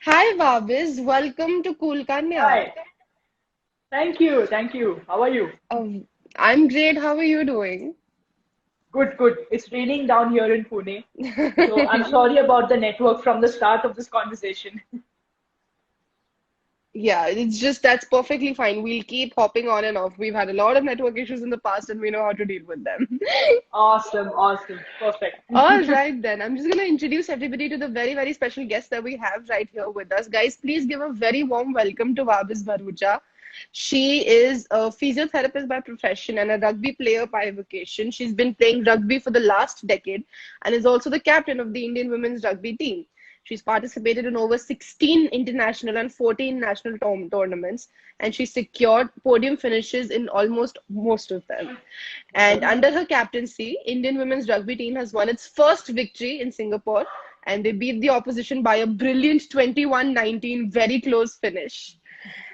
Hi Vahbiz, welcome to Cool Kanya. Hi. Thank you. Thank you. How are you? I'm great. How are you doing? Good, good. It's raining down here in Pune. So I'm sorry about the network from the start of this conversation. Yeah, it's just that's perfectly fine. We'll keep hopping on and off. We've had a lot of network issues in the past and we know how to deal with them. Awesome, awesome. Perfect. All right, then. I'm just going to introduce everybody to the very, very special guest that we have right here with us. Guys, please give a very warm welcome to Vahbiz Bharucha. She is a physiotherapist by profession and a rugby player by vocation. She's been playing rugby for the last decade and is also the captain of the Indian women's rugby team. She's participated in over 16 international and 14 national tournaments, and she secured podium finishes in almost most of them. And under her captaincy, Indian women's rugby team has won its first victory in Singapore, and they beat the opposition by a brilliant 21-19, very close finish.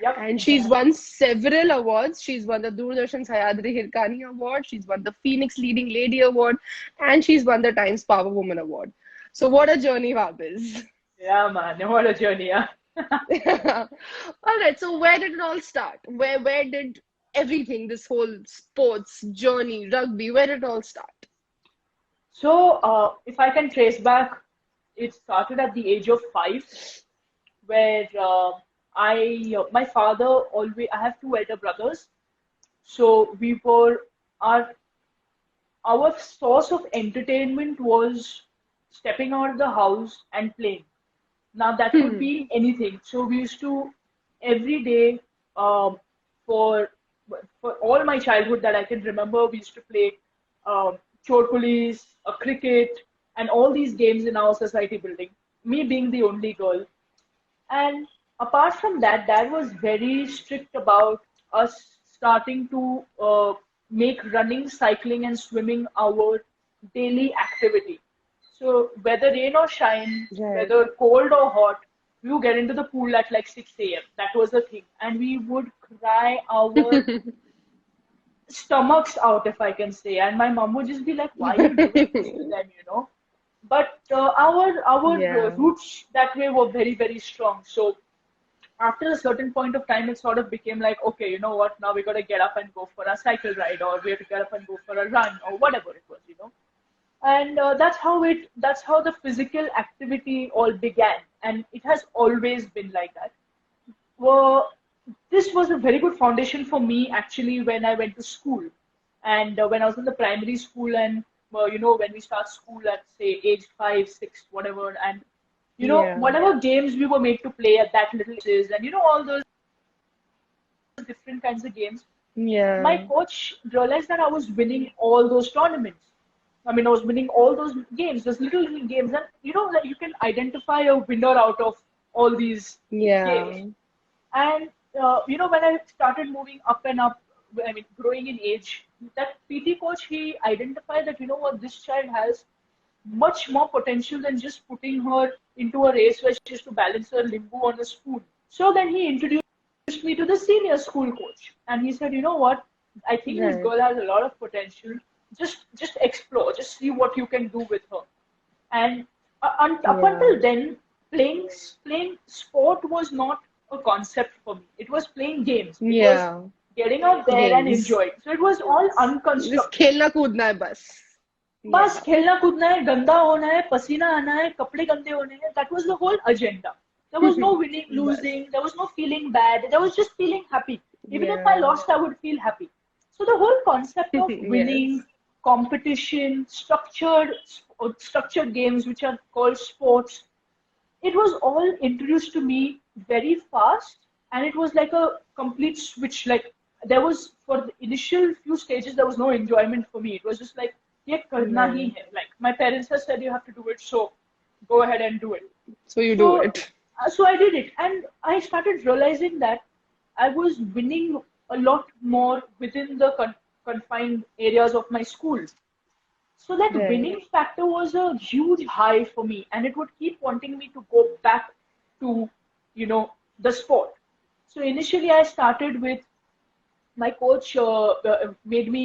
Yep. And she's won several awards. She's won the Doordarshan Sayadri Hirkani Award. She's won the Phoenix Leading Lady Award. And she's won the Times Power Woman Award. So what a journey, Vabis. Yeah, man. What a journey, yeah. All right. So where did it all start? Where did everything, this whole sports journey, rugby, where did it all start? So, if I can trace back, it started at the age of 5, where my father always, I have two elder brothers, so our our source of entertainment was stepping out of the house and playing. Now that could Hmm. be anything. So we used to every day for all my childhood that I can remember, we used to play chor police, cricket, and all these games in our society building. Me being the only girl, and apart from that, Dad was very strict about us starting to make running, cycling, and swimming our daily activity. So whether rain or shine, Right. whether cold or hot, we would get into the pool at like 6 a.m. That was the thing. And we would cry our stomachs out, if I can say. And my mom would just be like, "Why are you doing this to them?" You know. But our Yeah. roots that way were very very strong. So after a certain point of time, it sort of became like, okay, you know what? Now we got to get up and go for a cycle ride, or we have to get up and go for a run, or whatever it was, you know. And that's how the physical activity all began, and it has always been like that. Well, this was a very good foundation for me actually when I went to school, and when I was in the primary school, and when we start school at say age 5, 6, whatever, and Yeah. whatever games we were made to play at that little ages, and all those different kinds of games, my Yeah. coach realized that I was winning all those tournaments. I mean, I was winning all those games, those little games, and like you can identify a winner out of all these games. Yeah. And when I started moving up and up, I mean, growing in age, that PT coach, he identified that what, this child has much more potential than just putting her into a race where she has to balance her limbo on a spoon. So then he introduced me to the senior school coach, and he said, you know what, I think this Right. girl has a lot of potential. Just explore, just see what you can do with her. And up Yeah. until then, playing sport was not a concept for me. It was playing games. It was Yeah. getting out there and Games. enjoying. So it was all बस unconstructed. खेलना कूदना है बस. बस Yeah. खेलना कूदना है, गंदा होना है, पसीना आना है, कपड़े गंदे होने हैं. That was the whole agenda. There was no winning, बस. losing. There was no feeling bad. There was just feeling happy. Even if I Yeah. lost, I would feel happy. So the whole concept of winning, Yes. competition, structured games, which are called sports, it was all introduced to me very fast, and it was like a complete switch. Like there was, for the initial few stages, there was no enjoyment for me. It was just like, ye karna hi Right. hai. Like my parents have said you have to do it, so go ahead and do it. So you So do it. so I did it, and I started realizing that I was winning a lot more within the confined areas of my school. So that Right. winning factor was a huge high for me, and it would keep wanting me to go back to, the sport. So initially, I started with my coach made me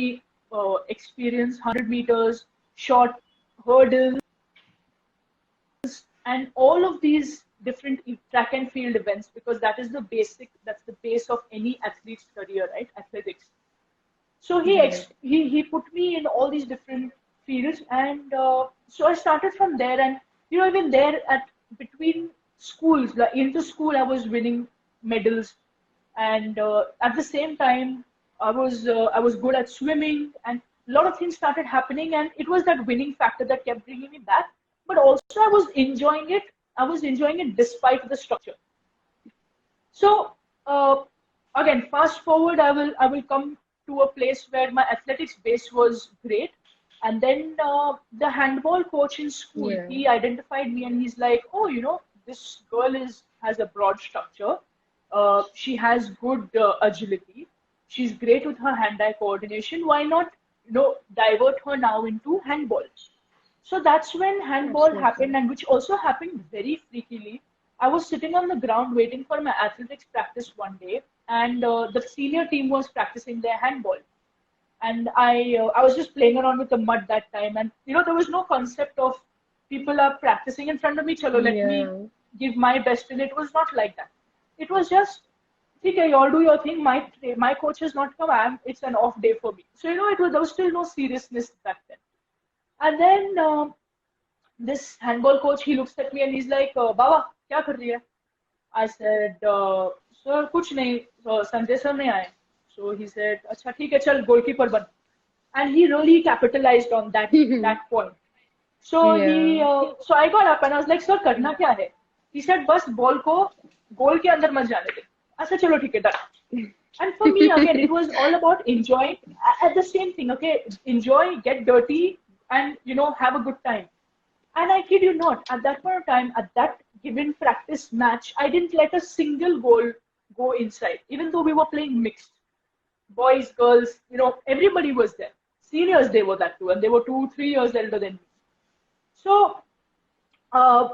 experience 100 meters, short hurdles, and all of these. different track and field events, because that is the basic, that's the base of any athlete's career, right? Athletics. So Right. he put me in all these different fields, and so I started from there. And even there, at between schools, like into school, I was winning medals, and at the same time, I was good at swimming, and a lot of things started happening, and it was that winning factor that kept bringing me back. But also, I was enjoying it. I was enjoying it despite the structure. So again, fast forward, I will come to a place where my athletics base was great, and then the handball coach in school, Yeah. he identified me and he's like, oh, this girl is has a broad structure. She has good agility. She's great with her hand-eye coordination. Why not, divert her now into handball? So that's when handball happened, Absolutely. and which also happened very freakily. I was sitting on the ground waiting for my athletics practice one day, and the senior team was practicing their handball. And I was just playing around with the mud that time, and there was no concept of people are practicing in front of me. Chalo, let me Yeah. give my best, and it was not like that. It was just, okay, you all do your thing. My coach has not come. It's an off day for me. So there was still no seriousness back then. And then this handball coach, he looks at me and he's like, Baba, kya kar rahi hai? I said, sir, kuch nahi. Sanjay sir nahi aaye. So he said, acha, theek hai, chal, goalkeeper ban. And he really capitalized on that point. So Yeah. so I got up and I was like, sir, karna kya hai? He said, bas ball ko goal ke andar mat jaane de. I said, chalo, theek hai, done. And for me, again, it was all about enjoying at the same thing. Okay, enjoy, get dirty, and have a good time. And I kid you not, at that point of time, at that given practice match, I didn't let a single goal go inside, even though we were playing mixed. Boys, girls, everybody was there. Seniors, they were that too, and they were 2, 3 years elder than me. So uh,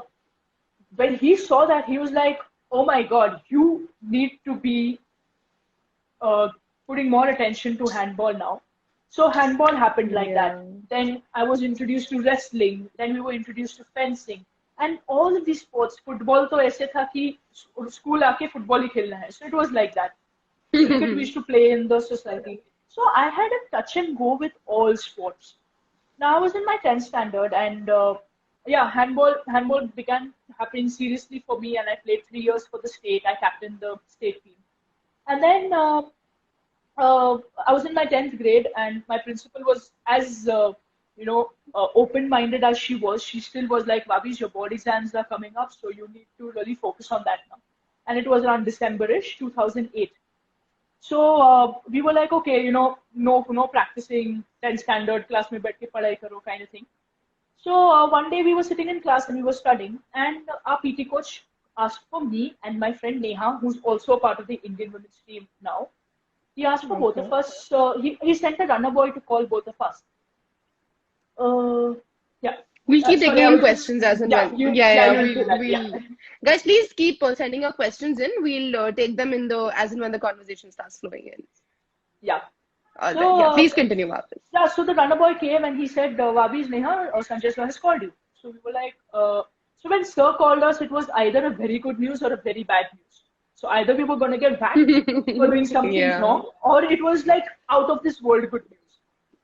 when he saw that, he was like, "Oh my God, you need to be uh, putting more attention to handball now." So handball happened like that. Yeah. Then I was introduced to wrestling. Then we were introduced to fencing. And all of these sports, football तो ऐसे था कि school आके football ही खेलना है. So it was like that. Cricket we used to play in the society. So I had a touch and go with all sports. Now I was in my 10th standard, and yeah, handball began happening seriously for me, and I played 3 years for the state. I captained the state team. And then I was in my 10th grade, and my principal was as open-minded as she was. She still was like, Vahbiz, your board exams are coming up, so you need to really focus on that now. And it was around December-ish, 2008. So we were like, okay, no practicing, 10th standard, class mein baith ke padhai karo kind of thing. So one day we were sitting in class and we were studying, and our PT coach asked for me and my friend Neha, who's also a part of the Indian women's team now. He asked for both of Okay. us. He sent a runner boy to call both of us. Uh, yeah. We'll keep Sorry, taking I in was just, questions as and yeah, when. Yeah, yeah, you'll do that. Yeah. we'll. Guys, please keep sending your questions in. We'll take them in the as and when the conversation starts flowing in. Yeah. All right. So, Yeah, please continue, Vahbiz. yeah, so the runner boy came and he said, Vahbiz, Neha, Sanjay sir has called you. So we were like, so when sir called us, it was either a very good news or a very bad news. So either we were going to get whacked for doing something Yeah. wrong, or it was like out of this world good news.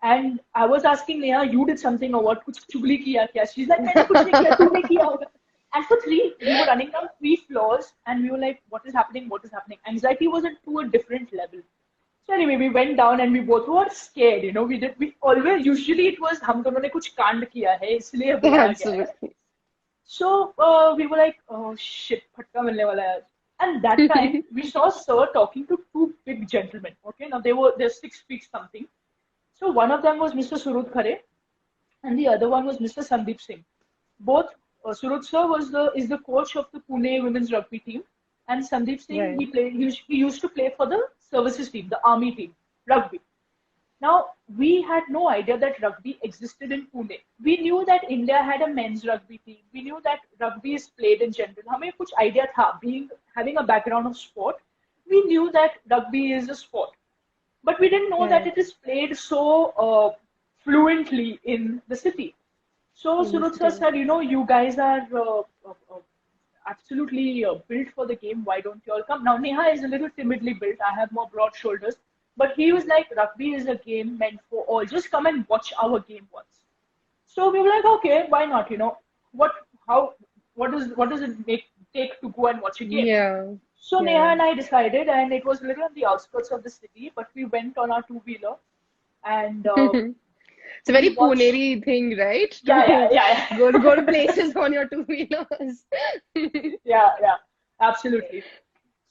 And I was asking Neha, you did something or what? Kuch chugli kiya kya? She's like, मैंने कुछ नहीं किया, तूने किया होगा. And for we were running down 3 floors, and we were like, what is happening? What is happening? Anxiety was to a different level. So anyway, we went down and we both were scared. We always, usually it was हम दोनों ने कुछ कांड किया है इसलिए बुलाया गया है. Absolutely. So we were like, oh shit, फटका मिलने वाला है आज. And that time we saw sir talking to two big gentlemen. Okay, now they're 6 feet something. So one of them was Mr. Surud Khare, and the other one was Mr. Sandeep Singh. Both Surud sir is the coach of the Pune women's rugby team, and Sandeep Singh Right. he used to play for the services team, the army team, rugby. Now we had no idea that rugby existed in Pune. We knew that India had a men's rugby team. We knew that rugby is played in general. हमें कुछ idea था, having a background of sport. We knew that rugby is a sport. But we didn't know that Right. it is played so fluently in the city. So In the Surut sir city. said, you guys are, absolutely built for the game. Why don't you all come? Now, Neha is a little timidly built. I have more broad shoulders. But he was like, rugby is a game meant for all. Just come and watch our game once. So we were like, okay, why not? What, how, what does it take to go and watch a game? Yeah. So Neha Yeah. and I decided, and it was a little on the outskirts of the city, but we went on our two-wheeler and It's a we very watched. Puneri thing, right? Yeah, yeah, To yeah, go to places on your two-wheelers. yeah, yeah, absolutely.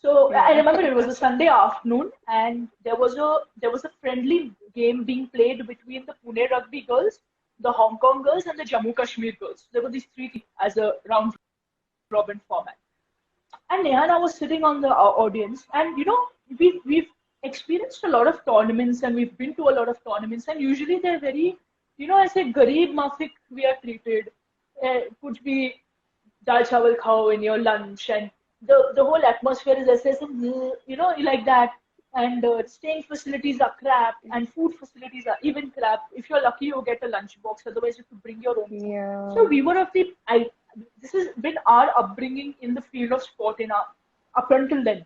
So I Yeah. remember it was a Sunday afternoon, and there was a friendly game being played between the Pune Rugby girls, the Hong Kong girls, and the Jammu Kashmir girls. There were these three teams as a round robin format. And Neha was sitting on the audience, and we've experienced a lot of tournaments, and we've been to a lot of tournaments, and usually they're very, as a garib mafik we are treated. Could be dal chawal khao in your lunch, and the whole atmosphere is as like that. And staying facilities are crap, and food facilities are even crap. If you're lucky, you get a lunch box. Otherwise, you have to bring your own food. So Yeah. we were of the I. This has been our upbringing in the field of sport in our up until then.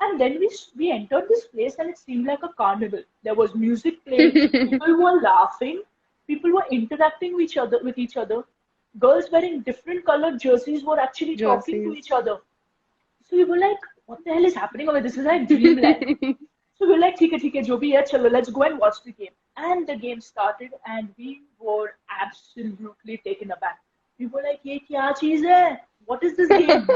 And then we entered this place, and it seemed like a carnival. There was music playing, people were laughing, people were interacting with each other. Girls wearing different colored jerseys were actually talking to Jerseys. each other. So we were like, what the hell is happening over? This is like dreamland. So we were like, ठीक है, जो भी है, चलो, let's go and watch the game. And the game started, and we were absolutely taken aback. We were like, ये क्या चीज है? What is this game?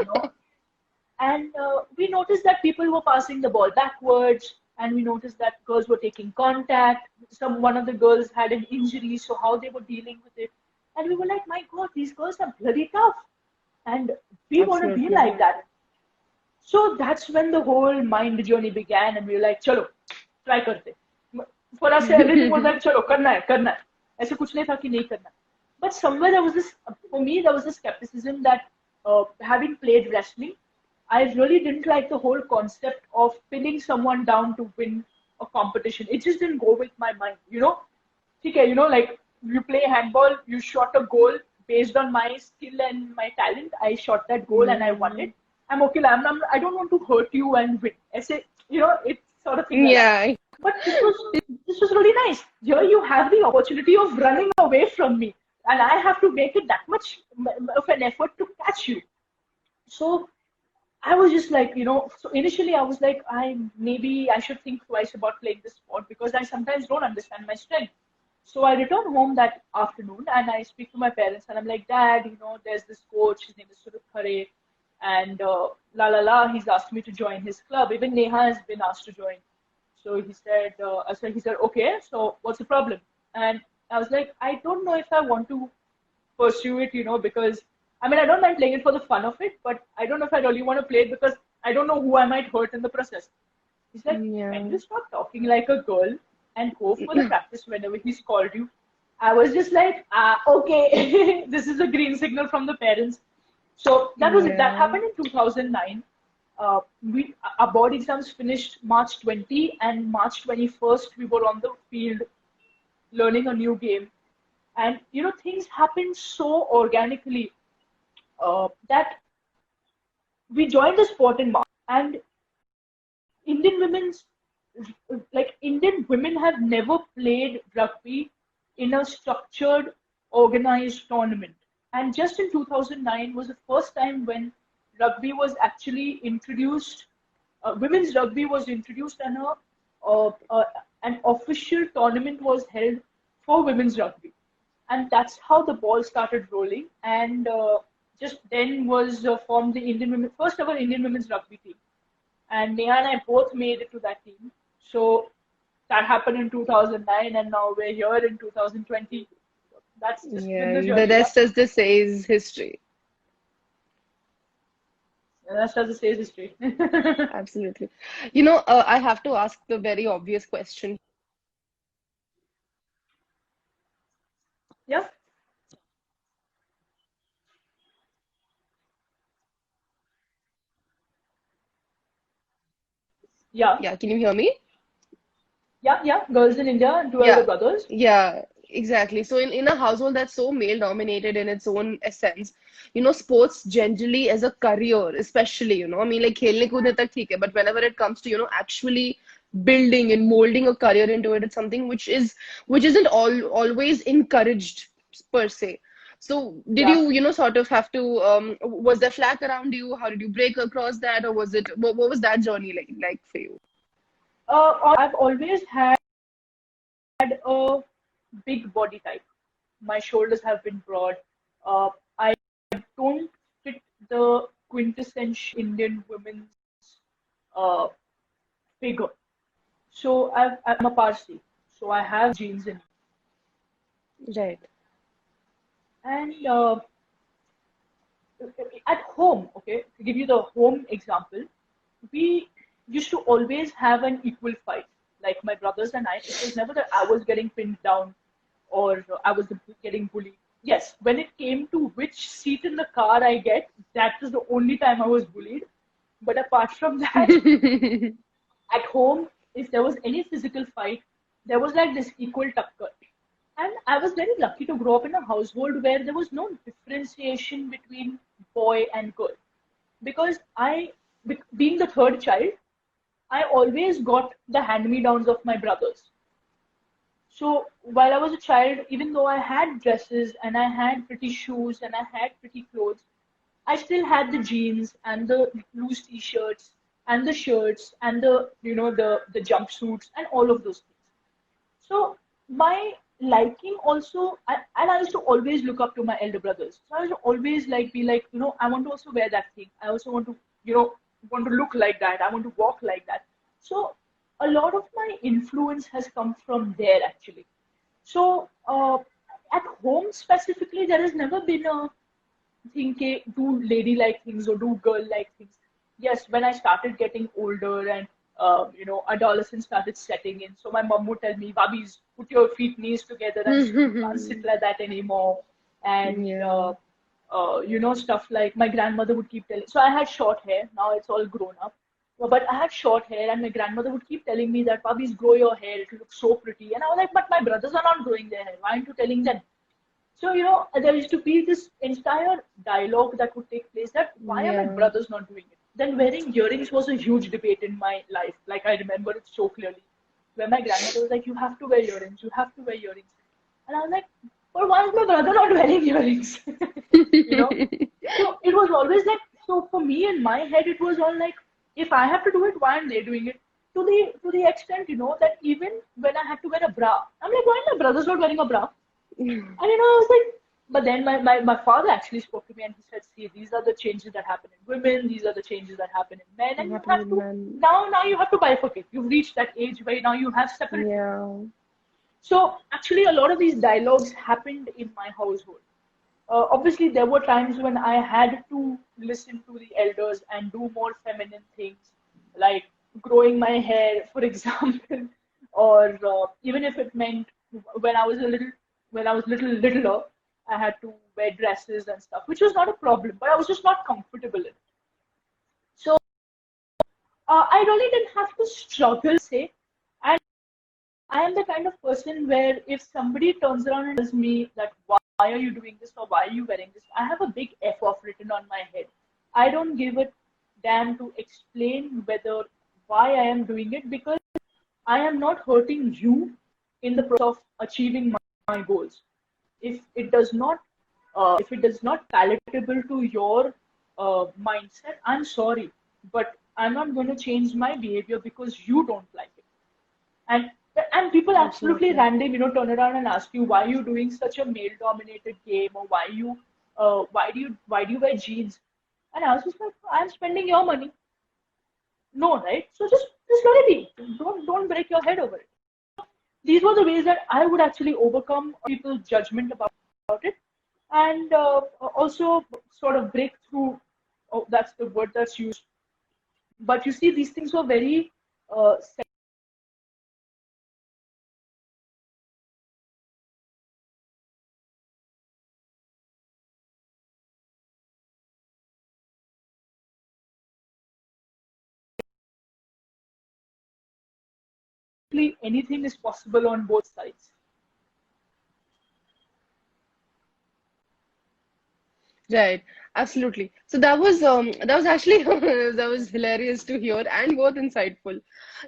And we noticed that people were passing the ball backwards, and we noticed that girls were taking contact. One of the girls had an injury, so how they were dealing with it. And we were like, my God, these girls are bloody tough, and we want to be Absolutely. like that. So that's when the whole mind journey began, and we were like, चलो, try करते. For us, everything was like, चलो, करना है, करना है. ऐसे कुछ नहीं था कि नहीं करना. But somewhere there was this, for me, there was this skepticism that having played wrestling, I really didn't like the whole concept of pinning someone down to win a competition. It just didn't go with my mind. Okay, like you play handball, you shot a goal based on my skill and my talent. I shot that goal and I won Yeah. it. I'm okay. I don't want to hurt you and win. I say, it's sort of thing like that. Yeah. But this was really nice. Here you have the opportunity of running away from me, and I have to make it that much of an effort to catch you. So I was just like, so initially I was like, maybe I should think twice about playing this sport because I sometimes don't understand my strength. So I returned home that afternoon and I speak to my parents and I'm like, Dad, there's this coach, his name is Surut Khare, and la la la, he's asked me to join his club. Even Neha has been asked to join. So he said, okay, so what's the problem? And I was like, I don't know if I want to pursue it, because I mean, I don't mind playing it for the fun of it, but I don't know if I really want to play it because I don't know who I might hurt in the process. He's like, can Yeah. you stop talking like a girl and go for the practice whenever he's called you? I was just like, okay, this is a green signal from the parents. So that was it. That Yeah. happened in 2009. Our board exams finished March 20, and March 21st we were on the field learning a new game. And things happened so organically that we joined the sport in March, and Indian women's Indian women have never played rugby in a structured, organized tournament. And just in 2009 was the first time when rugby was actually introduced. Women's rugby was introduced, and an official tournament was held for women's rugby, and that's how the ball started rolling. And just then was formed the Indian women first ever Indian women's rugby team, and Neha and I both made it to that team. So that happened in 2009, and now we're here in 2020. That's just been the Yeah. The journey, yeah. rest, as they say, is history. And that's just the stage history. Absolutely. I have to ask the very obvious question. Yeah, yeah, Yeah, can you hear me? yeah, yeah. Girls in India and 12 Yeah. other brothers. Yeah. Exactly. So in a household that's so male dominated in its own essence, sports generally as a career, especially, I mean like खेलने कूदने तक ठीक है, but whenever it comes to, actually building and molding a career into it, it's something which isn't always encouraged per se. So did Yeah. you, sort of have to was there flack around you? How did you break across that, or what was that journey like for you? I've always had a big body type. My shoulders have been broad. I don't fit the quintessential Indian women's uh, figure. So I'm a Parsi. So I have genes in me. Right. And at home, okay, to give you the home example, we used to always have an equal fight. Like my brothers and I, it was never that I was getting pinned down or I was getting bullied. Yes, when it came to which seat in the car I get, that was the only time I was bullied. But apart from that, at home, if there was any physical fight, there was like this equal tucker. And I was very lucky to grow up in a household where there was no differentiation between boy and girl. Because being the third child, I always got the hand me downs of my brothers. So while I was a child, even though I had dresses and I had pretty shoes and I had pretty clothes, I still had the jeans and the loose t-shirts and the shirts and the jumpsuits and all of those things. So my liking also, and I used to always look up to my elder brothers. So I used to always like be like, I want to also wear that thing. I also want to, want to look like that. I want to walk like that. So a lot of my influence has come from there actually. So at home specifically, there has never been a thing do ladylike things or do girl-like things. Yes, when I started getting older and adolescence started setting in, so my mom would tell me, "Vahbiz, put your feet knees together and sit. You can't sit like that anymore." And Yeah. stuff like my grandmother would keep telling. So I had short hair. Now it's all grown up. But I had short hair, and my grandmother would keep telling me that, "Vahbiz, grow your hair. It will look so pretty." And I was like, "But my brothers are not growing their hair. Why aren't you telling them?" So, there used to be this entire dialogue that would take place that why are my Yeah. brothers not doing it? Then wearing earrings was a huge debate in my life. Like I remember it so clearly. Where my grandmother was like, "You have to wear earrings, you have to wear earrings." And I was like, "But why is my brother not wearing earrings?" you know? So it was always like, so for me in my head, it was all like, if I have to do it, why aren't they doing it? To the extent, that even when I had to wear a bra, I'm like, why are my brothers not wearing a bra? And I was like, but then my father actually spoke to me and he said, see, these are the changes that happen in women, these are the changes that happen in men, What and you happened have with to men? now you have to bifurcate. You've reached that age where now you have separate. Yeah. So actually, a lot of these dialogues happened in my household. Obviously, there were times when I had to listen to the elders and do more feminine things, like growing my hair, for example, or even if it meant when I was a little, when I was littler, I had to wear dresses and stuff, which was not a problem, but I was just not comfortable in it. So I really didn't have to struggle, say, and I am the kind of person where if somebody turns around and tells me that why are you doing this or why are you wearing this, I have a big F off written on my head. I don't give a damn to explain whether why I am doing it because I am not hurting you in the process of achieving my goals. If it does not, if it does not palatable to your mindset, I'm sorry, but I'm not going to change my behavior because you don't like it. And and people absolutely Absolutely. random, turn around and ask you why you doing such a male-dominated game or why do you wear jeans? And I was just like, I'm spending your money. No, right? So just let it be. Don't break your head over it. These were the ways that I would actually overcome people's judgment about it, and also sort of break through. Oh, that's the word that's used. But you see, these things were very simply anything is possible on both sides. Right, absolutely. So that was actually that was hilarious to hear and both insightful.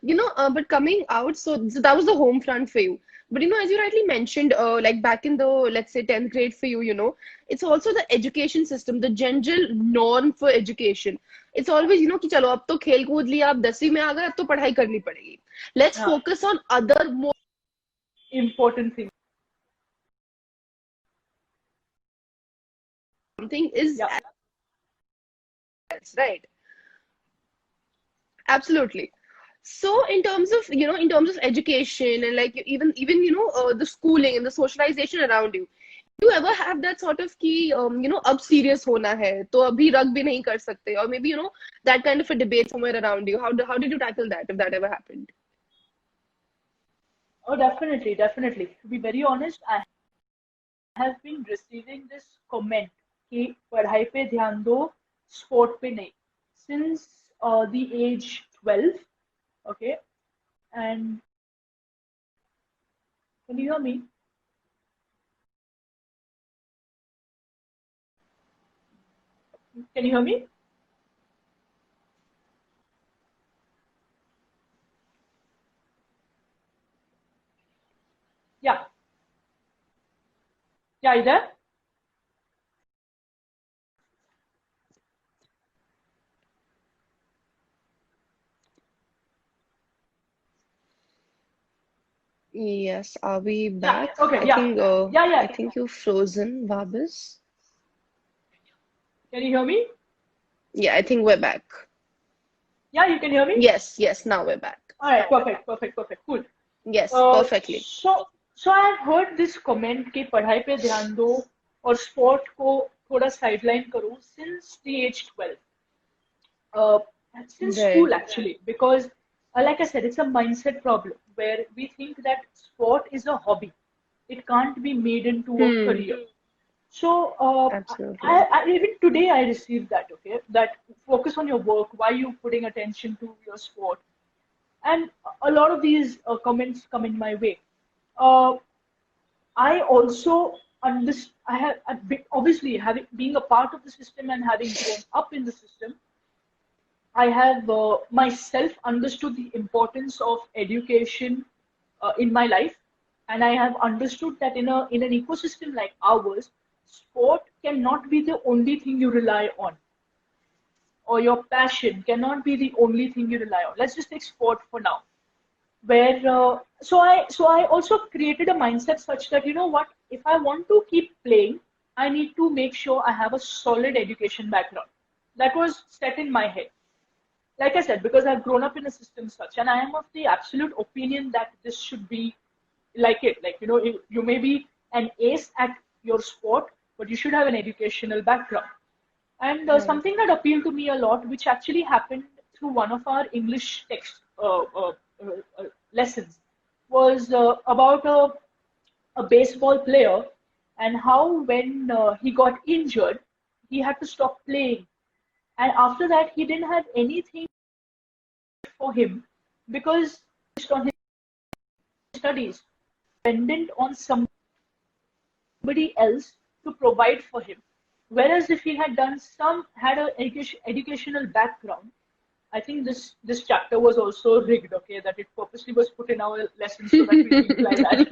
But coming out, so that was the home front for you. But as you rightly mentioned, like back in the, let's say, 10th grade for you, it's also the education system, the general norm for education. It's always, कि चलो अब तो खेल कूद लिया, अब 10वीं में आ गए, अब तो पढ़ाई करनी पड़ेगी. Let's हाँ, focus on other more important thing. something is Yeah. else, right? Absolutely. So in terms of, in terms of education and like even the schooling and the socialization around you, do you ever have that sort of कि अब serious होना है तो अभी rugby नहीं कर सकते, or maybe that kind of a debate somewhere around you? How did you tackle that, if that ever happened? Oh, definitely, definitely. To be very honest, I have been receiving this comment कि पढ़ाई पे ध्यान दो, sport पे नहीं, since the age 12. Okay, and can you hear me? Can you hear me? Yeah, yeah, you there? Yes, are we Yeah, back? okay, I yeah, think yeah, I yeah. think you've frozen, Vahbiz. Can you hear me? Yeah, I think we're back. Yeah, you can hear me? Yes, yes, now we're back. All right, perfect, perfect, perfect, cool. Yes, Uh, perfectly. so so I have heard this comment कि पढ़ाई पे ध्यान दो और sport को थोड़ा sideline करो since the age 12. Uh, since Right. school actually, because like I said, it's a mindset problem where we think that sport is a hobby. It can't be made into a Hmm. career. So Absolutely. even today I received that, okay, that focus on your work. Why are you putting attention to your sport? And a lot of these comments come in my way. Uh, I also understand. I have obviously having being a part of the system and having grown up in the system. I have myself understood the importance of education in my life, and I have understood that in an ecosystem like ours, sport cannot be the only thing you rely on, or your passion cannot be the only thing you rely on. Let's just take sport for now. Where so I also created a mindset such that you know what, if I want to keep playing, I need to make sure I have a solid education background. That was set in my head, like I said, because I've grown up in a system such, and I am of the absolute opinion that this should be like it. Like, you may be an ace at your sport, but you should have an educational background. And Right. something that appealed to me a lot, which actually happened through one of our English text lessons, was about a baseball player and how when he got injured, he had to stop playing. And after that, he didn't have anything for him because based on his studies, dependent on somebody else to provide for him. Whereas if he had had a educational background, I think this chapter was also rigged, okay, that it purposely was put in our lessons so that we think like that.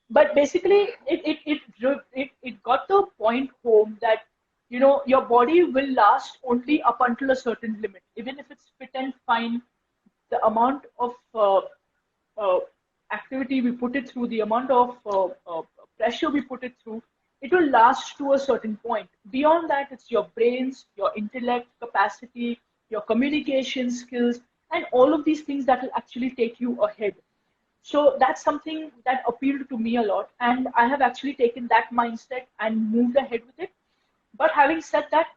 But basically, it got the point home that your body will last only up until a certain limit, even if it's fit and fine. The amount of uh, activity we put it through, the amount of pressure we put it through, it will last to a certain point. Beyond that, it's your brains, your intellect capacity, your communication skills, and all of these things that will actually take you ahead. So that's something that appealed to me a lot, and I have actually taken that mindset and moved ahead with it. But having said that,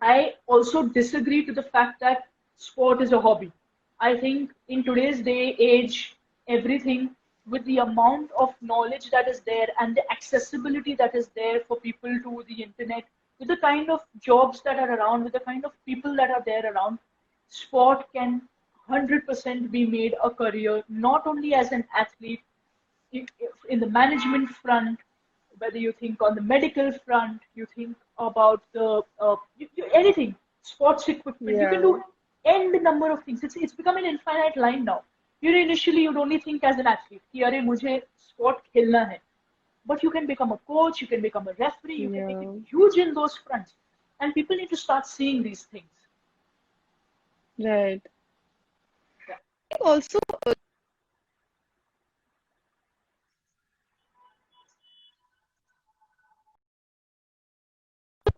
I also disagree to the fact that sport is a hobby. I think in today's day age, everything with the amount of knowledge that is there and the accessibility that is there for people to the internet, with the kind of jobs that are around, with the kind of people that are there around, sport can 100% be made a career, not only as an athlete, in the management front, whether you think on the medical front, you think about the anything, sports equipment, you can Yeah. do n number of things. It's become an infinite line now. You know, initially you'd only think as an athlete, कि अरे मुझे sport खेलना है. But you can become a coach, you can become a referee, you can make it Yeah. huge in those fronts. And people need to start seeing these things. Right. Yeah. Also,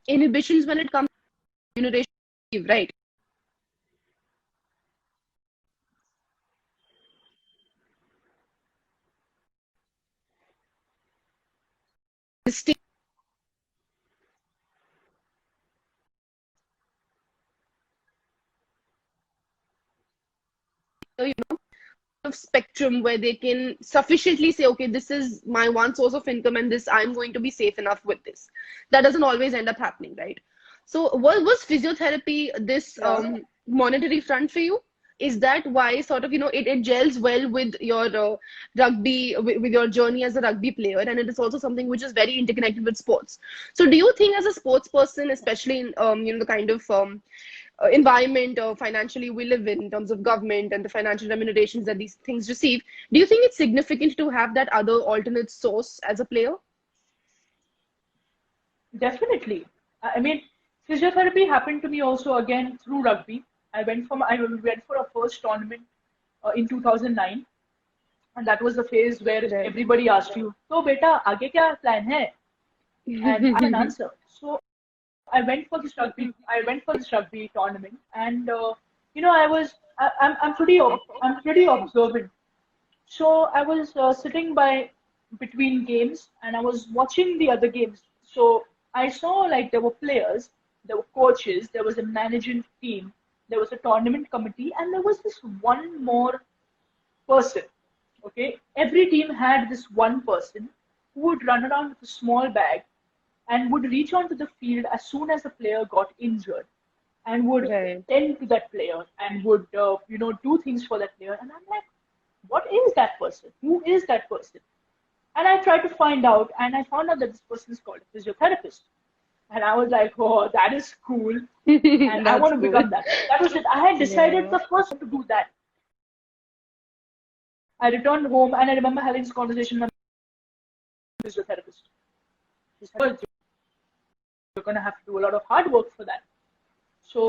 inhibitions when it comes to remuneration, right? Distinct, you know, of spectrum where they can sufficiently say, okay, this is my one source of income and this I'm going to be safe enough with this. That doesn't always end up happening, right? So was physiotherapy this Yeah. monetary front for you? Is that why sort of, it gels well with your rugby, with your journey as a rugby player, and it is also something which is very interconnected with sports. So do you think as a sports person, especially in, the kind of environment financially we live in terms of government and the financial remunerations that these things receive, do you think it's significant to have that other alternate source as a player? Definitely. I mean, physiotherapy happened to me also again through rugby. I went for a first tournament in 2009, and that was the phase where Right. everybody asked you, "So, beta, आगे क्या plan है?" And I had an answer. So I went for this rugby. I went for this rugby tournament, and I'm pretty observant. So I was sitting by between games and I was watching the other games. So I saw like there were players, there were coaches, there was a managing team, there was a tournament committee, and there was this one more person. Okay, every team had this one person who would run around with a small bag and would reach onto the field as soon as a player got injured and would Right. tend to that player and would do things for that player. And I'm like, what is that person? Who is that person? And I tried to find out, and I found out that this person is called a physiotherapist. And I was like, oh, that is cool, and I That's want to cool. become that. That was it. I had decided Yeah. the first to do that. I returned home, and I remember having this conversation with my physiotherapist. She said, "Oh, you're going to have to do a lot of hard work for that." So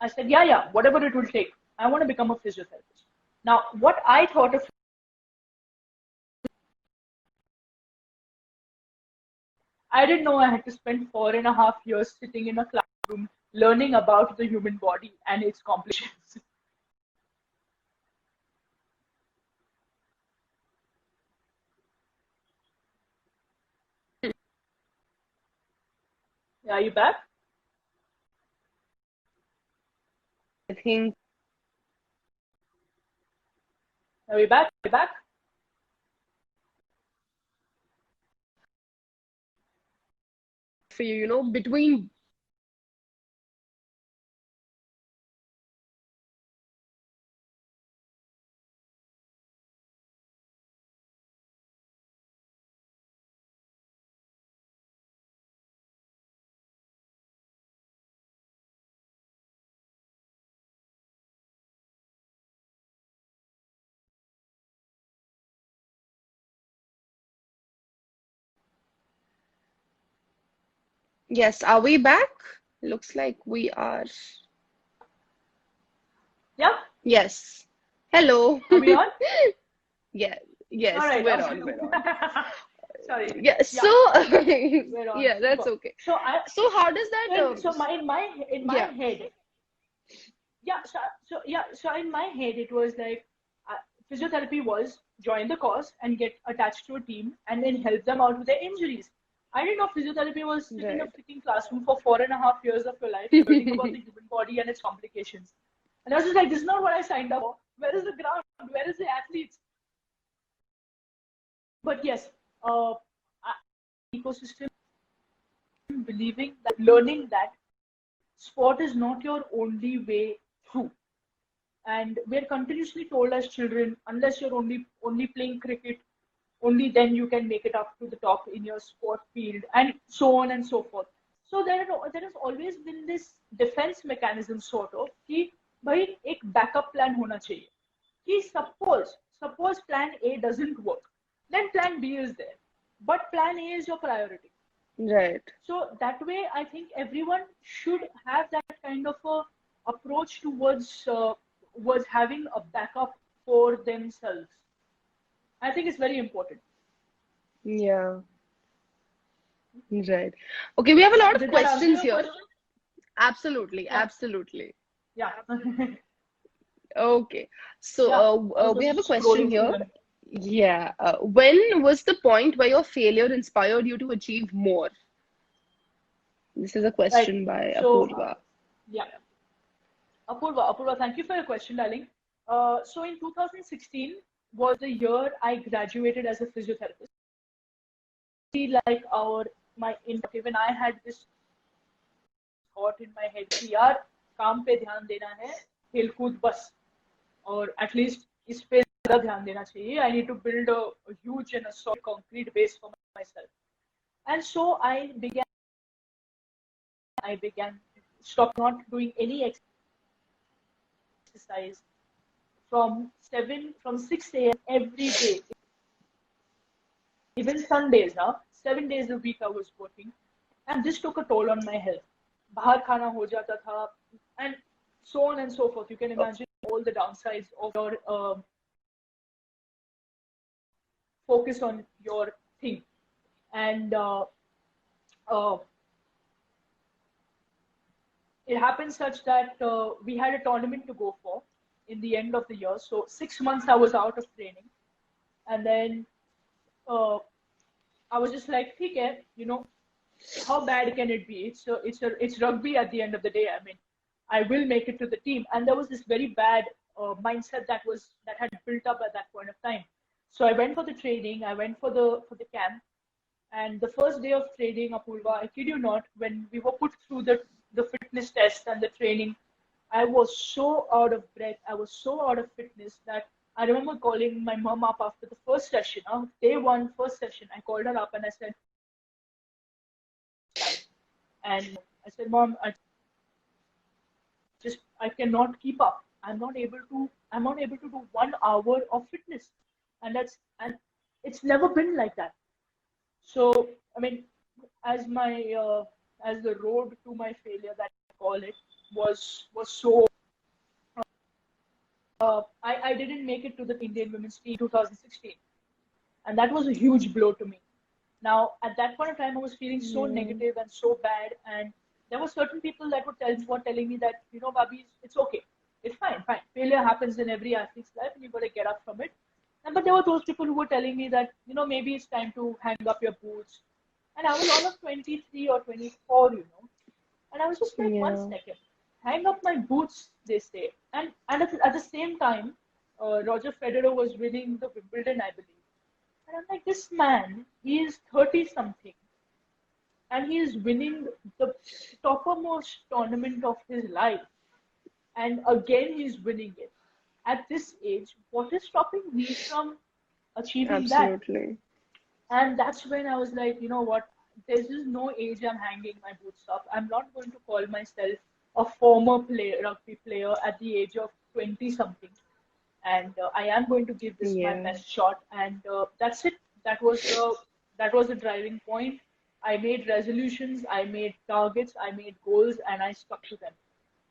I said, yeah, yeah, whatever it will take. I want to become a physiotherapist. Now, what I thought of, I didn't know I had to spend 4.5 years sitting in a classroom learning about the human body and its complications. Are you back? I think Are we back? Are we back? for you, between yes, are we back? Looks like we are. Yeah? Yes. Hello. Are we on? Yeah, All yes, right. we're on, we're on. Sorry. Yeah, Yeah, so we're on. yeah, that's okay. So I, So how does that so my in my yeah, head, yeah, so in my head it was like uh, physiotherapy was join the course and get attached to a team and then help them out with their injuries. I didn't know physiotherapy was sit in a right. freaking classroom for 4.5 years of your life learning about the human body and its complications. And I was just like, this is not what I signed up for. Where is the ground? Where is the athletes? But yes, ecosystem, believing that, learning that sport is not your only way through. And we're continuously told as children, unless you're only playing cricket, only then you can make it up to the top in your sport field, and so on and so forth. So there has always been this defense mechanism sort of कि भाई एक backup plan होना चाहिए कि suppose plan A doesn't work, then plan B is there, but plan A is your priority. Right. So that way, I think everyone should have that kind of a approach towards having a backup for themselves. I think it's very important. Yeah. Right. Okay, we have a lot of Did that answer questions your here. question? Absolutely, Yeah. absolutely. Yeah. Okay. So Yeah. I was we have a just question scrolling through here. them. Yeah. When was the point where your failure inspired you to achieve more? This is a Right. question by So, Apurva. yeah. Apurva, thank you for your question, darling. So in 2016 was the year I graduated as a physiotherapist. Like my interview, when I had this thought in my head कि यार काम पे ध्यान देना है, खेल कूद बस, और at least इस पे ज़्यादा ध्यान देना चाहिए. I need to build a huge and a solid concrete base for myself. And so I began stop not doing any exercise from 6 a.m. every day. Even Sundays, 7 days a week I was working, and this took a toll on my health. बाहर खाना हो जाता था, and so on and so forth. You can imagine all the downsides of your focus on your thing. And uh, it happened such that we had a tournament to go for in the end of the year. So 6 months I was out of training, and then I was just like, ठीक है, how bad can it be? It's rugby at the end of the day. I mean, I will make it to the team. And there was this very bad mindset that had built up at that point of time. So I went for the training. I went for the camp. And the first day of training, Apurva, I kid you not, when we were put through the fitness test and the training, I was so out of breath. I was so out of fitness that I remember calling my mom up after the first session, day one, first session. I called her up and I said, Mom, I cannot keep up. I'm not able to do 1 hour of fitness. And it's never been like that. So, I mean, as the road to my failure, that I call it, was so, I didn't make it to the Indian women's team 2016. And that was a huge blow to me. Now, at that point of time, I was feeling so negative and so bad. And there were certain people that were telling me that, Vahbiz, it's okay. It's fine. Failure happens in every athlete's life and you've got to get up from it. But there were those people who were telling me that, maybe it's time to hang up your boots. And I was almost 23 or 24, And I was just like, 1 second, hang up my boots, they say. And at the same time, Roger Federer was winning the Wimbledon, I believe. And I'm like, this man, he is 30 something. And he is winning the toppermost tournament of his life. And again, he's winning it. At this age, what is stopping me from achieving that? Absolutely. And that's when I was like, you know what? There's just no age I'm hanging my boots up. I'm not going to call myself a former rugby player at the age of 20 something. And I am going to give this my best shot. And that's it. That was the driving point. I made resolutions, I made targets, I made goals, and I stuck to them.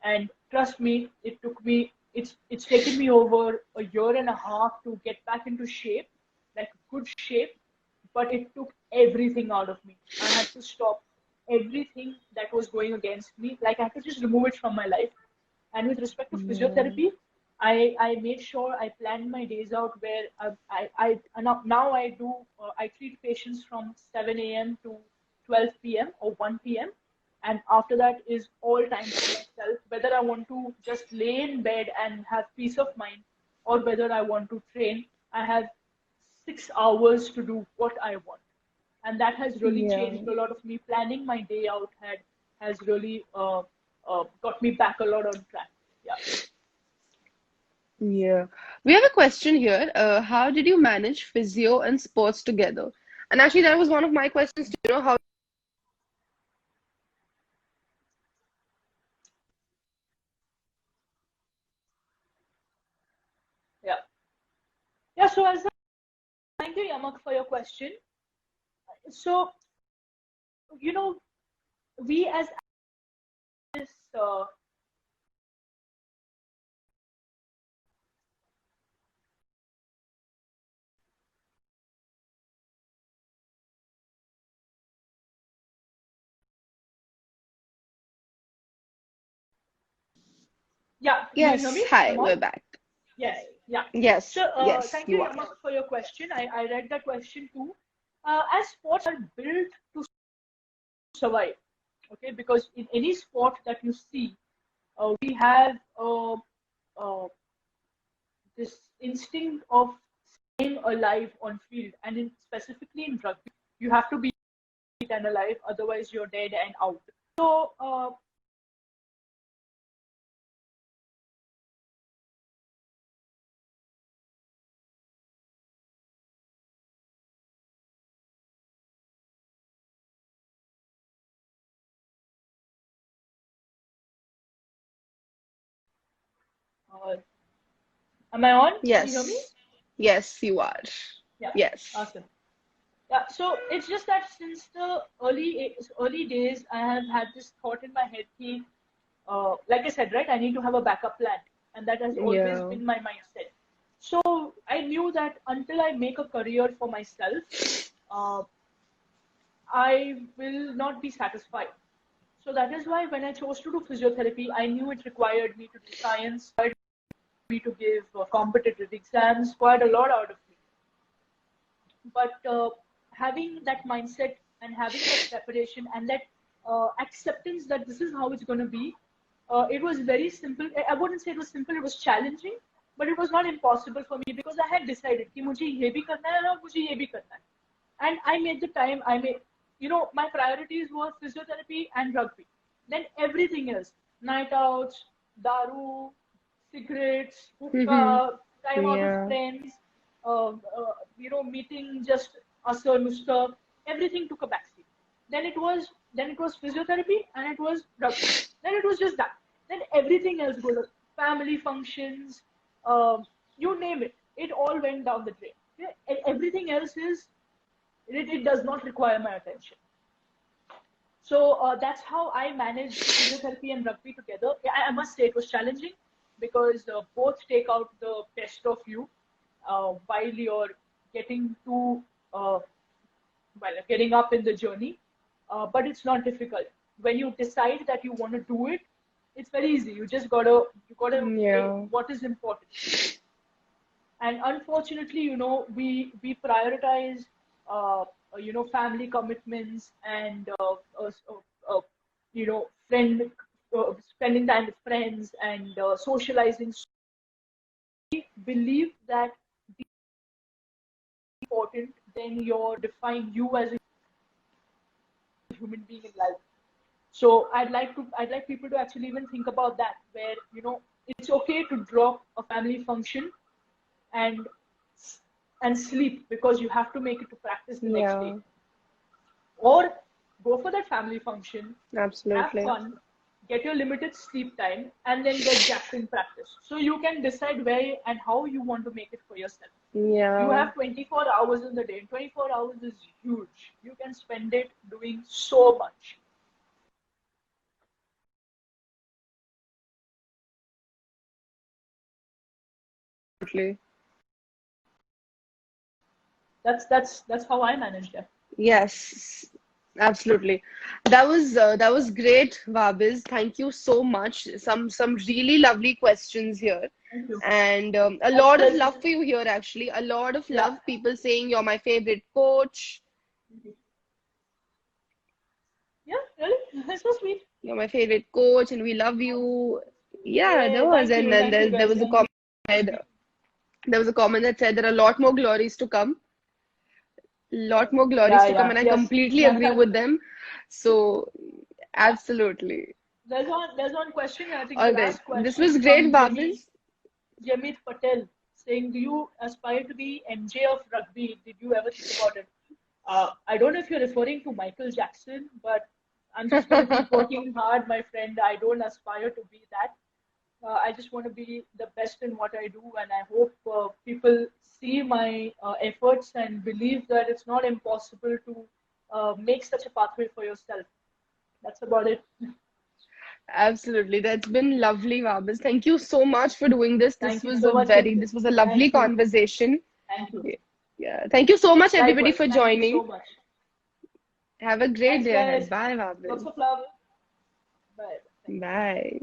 And trust me, it's taken me over a year and a half to get back into shape, like good shape, but it took everything out of me. I had to stop everything that was going against me. Like I had to just remove it from my life. And with respect to physiotherapy, I made sure I planned my days out where now I treat patients from 7 a.m. to 12 p.m. or 1 p.m. And after that is all time for myself, whether I want to just lay in bed and have peace of mind or whether I want to train. I have 6 hours to do what I want. And that has really changed a lot of me. Planning my day out has really got me back a lot on track. Yeah. Yeah. We have a question here. How did you manage physio and sports together? And actually, that was one of my questions. How? Yeah. Yeah. So as thank you, Yamak, for your question. So you know, we as this, yeah. Do you hear Yes. me? Hi, I'm on. we're back. Yes. Yeah. So Yes. Yes, thank you, you are. Yamak, for your question. I read that question too. As sports are built to survive, okay, because in any sport that you see, we have uh, this instinct of staying alive on field, and specifically in rugby, you have to be dead and alive, otherwise you're dead and out. So uh, am I on? Can you hear me? Yes. Yes, you are. Yeah, Yes. awesome. Yeah, so it's just that since the early days, I have had this thought in my head, ki, like I said, right, I need to have a backup plan, and that has always Yeah. been my mindset. So I knew that until I make a career for myself, uh, I will not be satisfied. So that is why when I chose to do physiotherapy, I knew it required me to do science, me to give competitive exams, required a lot out of me. But having that mindset and having that preparation and that acceptance that this is how it's going to be, it was very simple. I wouldn't say it was simple, it was challenging, but it was not impossible for me because I had decided कि मुझे ये भी करना है और मुझे ये भी करना है. And I made the time. I made, my priorities were physiotherapy and rugby. Then everything else, night outs, daru, cigarettes, Mm-hmm. hookah, time out with Yeah. friends, meeting just us or Musta, everything took a backseat. Then it was physiotherapy and it was rugby. Then it was just that. Then everything else goes, family functions, you name it. It all went down the drain. Yeah, everything else it does not require my attention. So that's how I managed physiotherapy and rugby together. Yeah, I must say it was challenging because both take out the best of you while you're getting to getting up in the journey. But it's not difficult. When you decide that you want to do it, it's very easy. You gotta say Yeah. what is important. And unfortunately, we prioritize family commitments and friend spending time with friends and socializing. So we believe that important than your define you as a human being in life. So I'd like people to actually even think about that, where it's okay to drop a family function and sleep because you have to make it to practice the next day, Yeah. or go for that family function, have Absolutely. fun, get your limited sleep time, and then get jacked in practice. So you can decide where and how you want to make it for yourself. You Yeah. have 24 hours in the day. 24 hours is huge. You can spend it doing so much. Absolutely. That's how I manage that. Yes, absolutely. That was great, Vahbiz. Thank you so much. Some really lovely questions here, Thank you. and a My lot of pleasure. love for you here. Actually, a lot of Yeah. love. People saying you're my favorite coach. Yeah, really? That's so sweet. You're my favorite coach, and we love you. Yeah, there Yeah, was, and then thank you there guys. was a comment. There was a comment that said there are a lot more glories to come. Lot more glories Yeah, to come, yeah, and I yes. completely agree with them. So, absolutely. There's one question. I think the All right. last This was question great, from Jimmy. Vahbiz. Jamit Patel saying, "Do you aspire to be MJ of rugby? Did you ever think about it?" I don't know if you're referring to Michael Jackson, but I'm just going to keep working hard, my friend. I don't aspire to be that. I just want to be the best in what I do, and I hope people see my efforts and believe that it's not impossible to make such a pathway for yourself. That's about it. Absolutely. That's been lovely, Vahbiz. Thank you so much for doing this. Thank you so much, Rinki. This was a lovely Thank you. conversation. Thank you. Yeah. Thank you so much, everybody, Likewise. for Thank you joining. so much. Have a great Thanks, day ahead. guys. Bye, Lots Vahbiz. of love. Bye. Thank you. Bye.